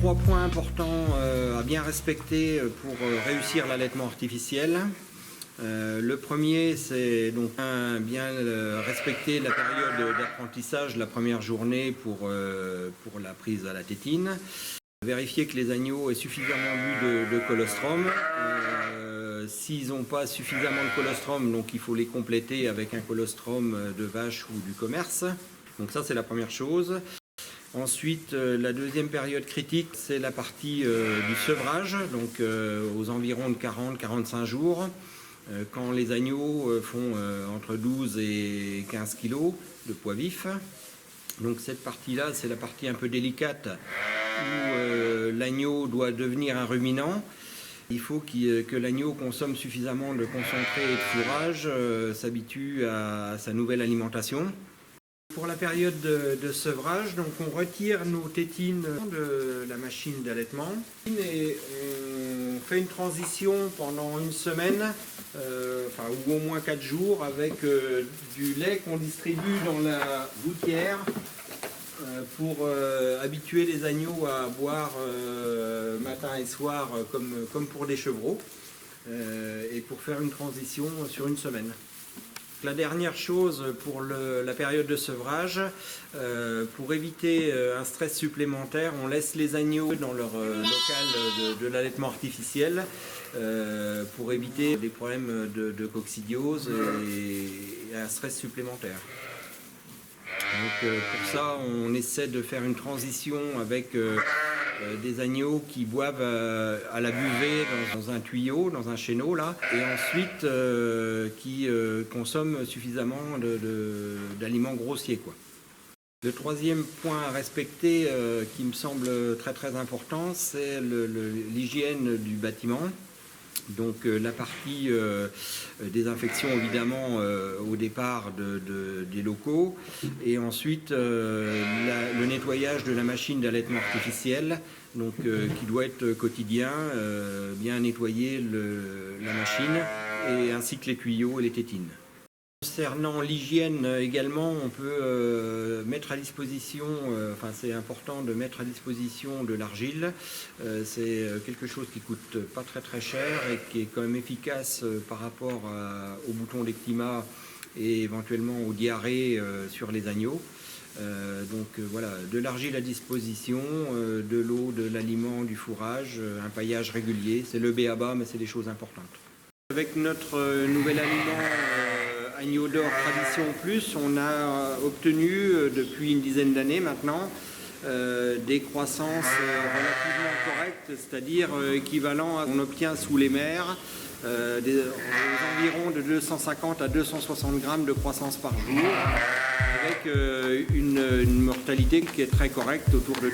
3 points importants à bien respecter pour réussir l'allaitement artificiel. Le premier, c'est donc bien respecter la période d'apprentissage, la première journée pour la prise à la tétine. Vérifier que les agneaux aient suffisamment bu de colostrum. S'ils n'ont pas suffisamment de colostrum, donc il faut les compléter avec un colostrum de vache ou du commerce. Donc ça, c'est la première chose. Ensuite, la deuxième période critique, c'est la partie du sevrage, donc aux environs de 40-45 jours, quand les agneaux font entre 12 et 15 kg de poids vif. Donc cette partie-là, c'est la partie un peu délicate où l'agneau doit devenir un ruminant. Il faut que l'agneau consomme suffisamment de concentré et de fourrage, s'habitue à sa nouvelle alimentation. Pour la période de sevrage, donc on retire nos tétines de la machine d'allaitement et on fait une transition pendant une semaine, ou au moins 4 jours, avec du lait qu'on distribue dans la gouttière pour habituer les agneaux à boire matin et soir comme pour des chevreaux et pour faire une transition sur une semaine. La dernière chose pour la période de sevrage, pour éviter un stress supplémentaire, on laisse les agneaux dans leur local de l'allaitement artificiel pour éviter des problèmes de coccidiose et un stress supplémentaire. Donc pour ça, on essaie de faire une transition avec des agneaux qui boivent à la buvée dans un tuyau, dans un chéneau là, et ensuite qui consomment suffisamment d'aliments grossiers, quoi. Le troisième point à respecter qui me semble très très important, c'est l'hygiène du bâtiment. Donc la partie désinfection évidemment au départ des locaux et ensuite le nettoyage de la machine d'allaitement artificiel donc, qui doit être quotidien, bien nettoyer la machine et ainsi que les tuyaux et les tétines. Concernant l'hygiène également, on peut mettre à disposition, c'est important de mettre à disposition de l'argile. C'est quelque chose qui coûte pas très très cher et qui est quand même efficace par rapport aux boutons d'ectyma et éventuellement aux diarrhées sur les agneaux. Voilà, de l'argile à disposition, de l'eau, de l'aliment, du fourrage, un paillage régulier. C'est le b.a.-ba, mais c'est des choses importantes. Avec notre nouvel aliment Agneau d'Or Tradition Plus, on a obtenu depuis une dizaine d'années maintenant des croissances relativement correctes, c'est-à-dire équivalent à ce qu'on obtient sous les mers, aux environs de 250 à 260 grammes de croissance par jour, avec une mortalité qui est très correcte, autour de 10%.